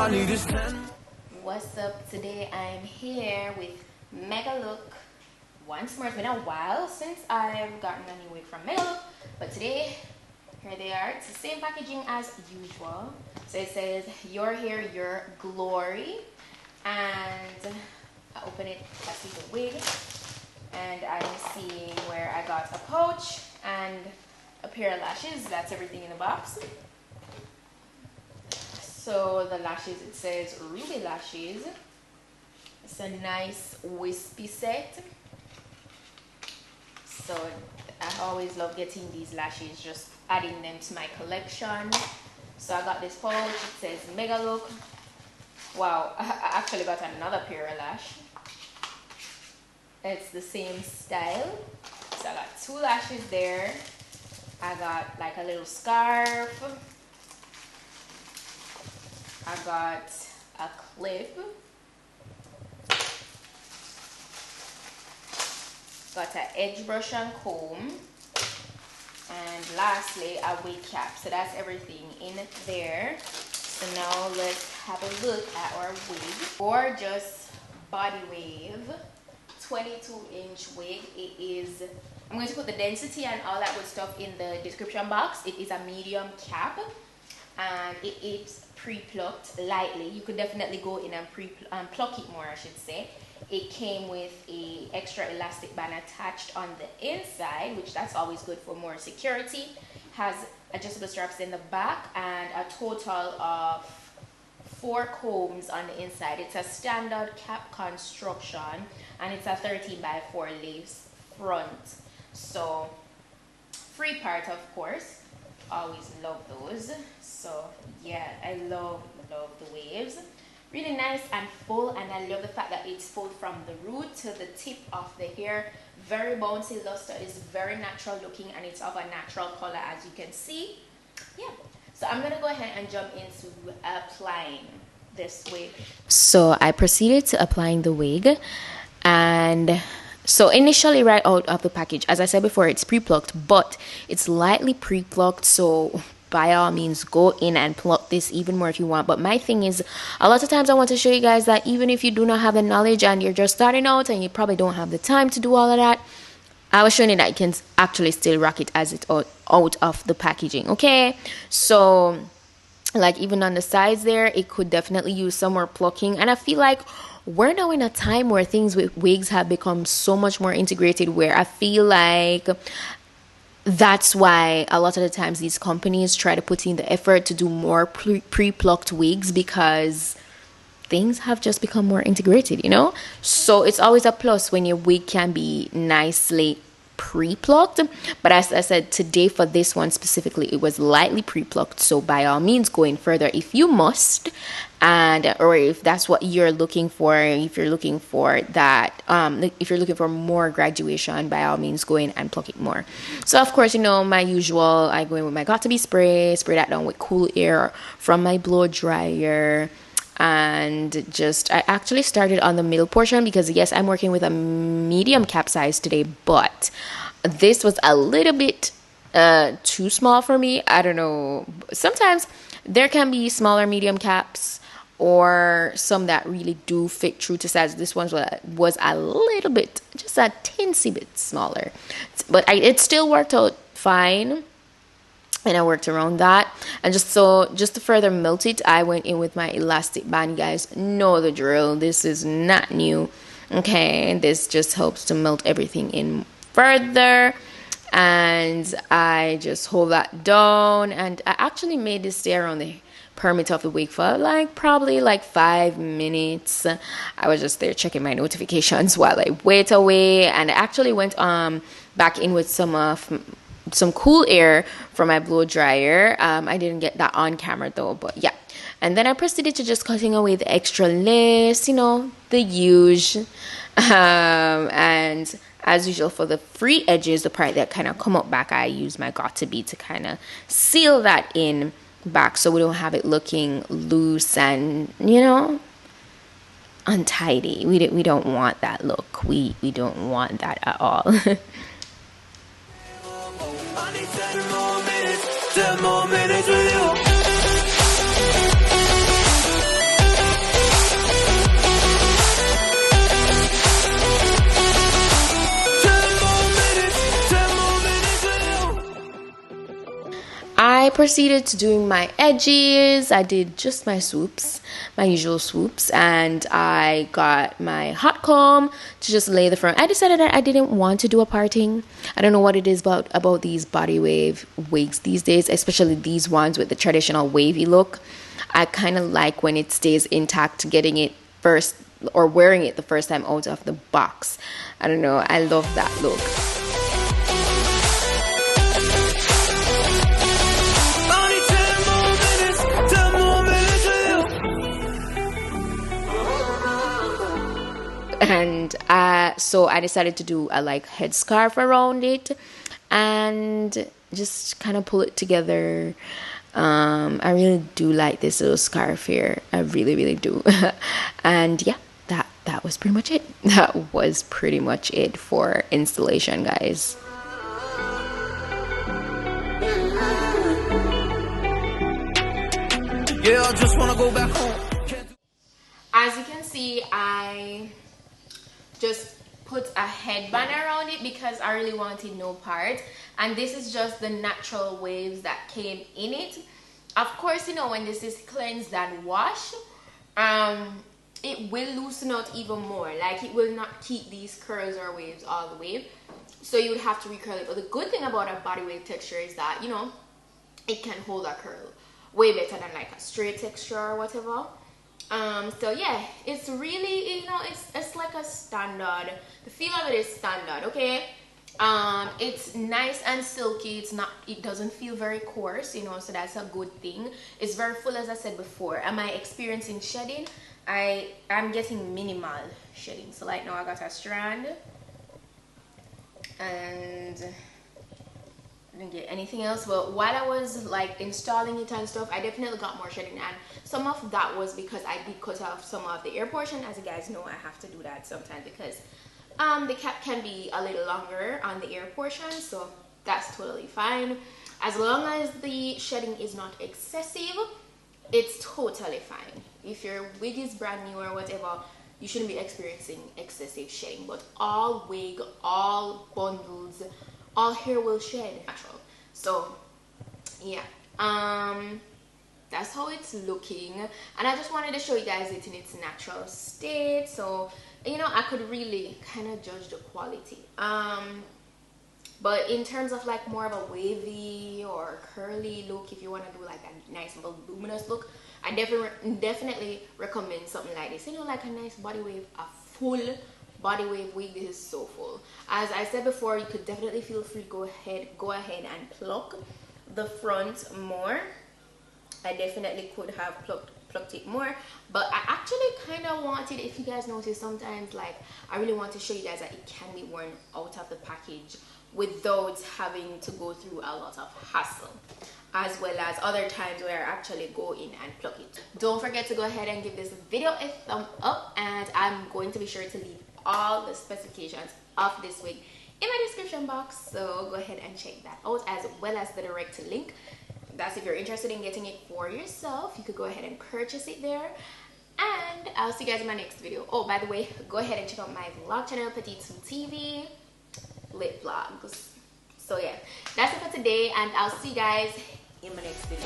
I need is 10. What's up? Today I'm here with Mega Look once more. It's been a while since I've gotten a new wig from Mega Look, but today here they are. It's the same packaging as usual. So it says your hair, your glory, and I open it, I see the wig, and I'm seeing where I got a pouch and a pair of lashes. That's everything in the box. So the lashes, it says Ruby lashes. It's a nice wispy set. So I always love getting these lashes, just adding them to my collection. So I got this pouch, it says Mega Look. Wow, I actually got another pair of lash. It's the same style. So I got two lashes there. I got like a little scarf. I got a clip. Got an edge brush and comb. And lastly, a wig cap. So that's everything in there. So now let's have a look at our wig. Gorgeous body wave. 22-inch wig. It is, I'm going to put the density and all that good stuff in the description box. It is a medium cap. And it is pre-plucked lightly. You could definitely go in and pluck it more, I should say. It came with a extra elastic band attached on the inside, which that's always good for more security. Has adjustable straps in the back and a total of 4 combs on the inside. It's a standard cap construction and it's a 13x4 lace front. So free part, of course. Always love those. So yeah, I love the waves. Really nice and full, and I love the fact that it's full from the root to the tip of the hair. Very bouncy luster, is very natural looking, and it's of a natural color, as you can see. Yeah, so I'm gonna go ahead and jump into applying this wig. So I proceeded to applying the wig, and so initially right out of the package, as I said before, it's pre-plucked, but it's lightly pre-plucked, so by all means go in and pluck this even more if you want. But my thing is, a lot of times I want to show you guys that even if you do not have the knowledge and you're just starting out and you probably don't have the time to do all of that, I was showing you that you can actually still rock it as it's out of the packaging. Okay, so like even on the sides there, it could definitely use some more plucking. And I feel like we're now in a time where things with wigs have become so much more integrated, where I feel like that's why a lot of the times these companies try to put in the effort to do more pre-plucked wigs, because things have just become more integrated, you know. So it's always a plus when your wig can be nicely pre-plucked. But as I said, today for this one specifically, it was lightly pre-plucked. So by all means, go in further if you must, and or if that's what you're looking for. If you're looking for that, if you're looking for more graduation, by all means, go in and pluck it more. So of course, you know, my usual, I go in with my got to be spray that down with cool air from my blow dryer. And just, I actually started on the middle portion because yes, I'm working with a medium cap size today, but this was a little bit too small for me. I don't know. Sometimes there can be smaller medium caps or some that really do fit true to size. This one was a little bit, just a teensy bit smaller, but it still worked out fine. And I worked around that. And just to further melt it, I went in with my elastic band. You guys know the drill. This is not new. Okay, this just helps to melt everything in further. And I just hold that down. And I actually made this stay around the permit of the wig for probably 5 minutes. I was just there checking my notifications while I wait away. And I actually went back in with some cool air from my blow dryer. I didn't get that on camera though, but yeah. And then I proceeded to just cutting away the extra lace, you know, the huge. And as usual for the free edges, the part that kind of come up back, I use my got to be to kind of seal that in back so we don't have it looking loose and, you know, untidy. We don't want that look. We don't want that at all. I need 10 more minutes with you. proceeded to doing my edges. I did just my swoops, my usual swoops, and I got my hot comb to just lay the front. I decided that I didn't want to do a parting. I don't know what it is about these body wave wigs these days, especially these ones with the traditional wavy look. I kind of like when it stays intact, getting it first or wearing it the first time out of the box. I don't know, I love that look. And so I decided to do a like headscarf around it and just kind of pull it together. I really do like this little scarf here. I really do. And yeah, that was pretty much it. That was pretty much it for installation, guys. Yeah, I just want to go back home. As you can see, I just put a headband around it because I really wanted no part, and this is just the natural waves that came in it. Of course, you know, when this is cleansed and washed, it will loosen out even more. Like, it will not keep these curls or waves all the way, so you would have to recurl it. But the good thing about a body wave texture is that, you know, it can hold a curl way better than like a straight texture or whatever. So yeah, it's really, you know, it's like a standard. The feel of it is standard, okay? It's nice and silky. It doesn't feel very coarse, you know, so that's a good thing. It's very full, as I said before. Am I experiencing shedding? I'm getting minimal shedding. So like now I got a strand and I didn't get anything else. But while I was like installing it and stuff, I definitely got more shedding, and some of that was because I did cut off some of the ear portion. As you guys know, I have to do that sometimes because the cap can be a little longer on the ear portion, so that's totally fine. As long as the shedding is not excessive, it's totally fine. If your wig is brand new or whatever, you shouldn't be experiencing excessive shedding. But all wig, all bundles, all hair will shed natural. So yeah, that's how it's looking, and I just wanted to show you guys it in its natural state, so you know I could really kind of judge the quality. But in terms of like more of a wavy or curly look, if you want to do like a nice voluminous look, I definitely recommend something like this. You know, like a nice body wave, a full body wave wig. This is so full. As I said before, you could definitely feel free go ahead and pluck the front more. I definitely could have plucked it more, but I actually kind of wanted, if you guys notice, sometimes like I really want to show you guys that it can be worn out of the package without having to go through a lot of hassle, as well as other times where I actually go in and pluck it. Don't forget to go ahead and give this video a thumb up, and I'm going to be sure to leave all the specifications of this wig in my description box, so go ahead and check that out, as well as the direct link. That's if you're interested in getting it for yourself. You could go ahead and purchase it there, and I'll see you guys in my next video. Oh, by the way, go ahead and check out my vlog channel, PETITE-SUE TV lip vlogs. So yeah, that's it for today, and I'll see you guys in my next video.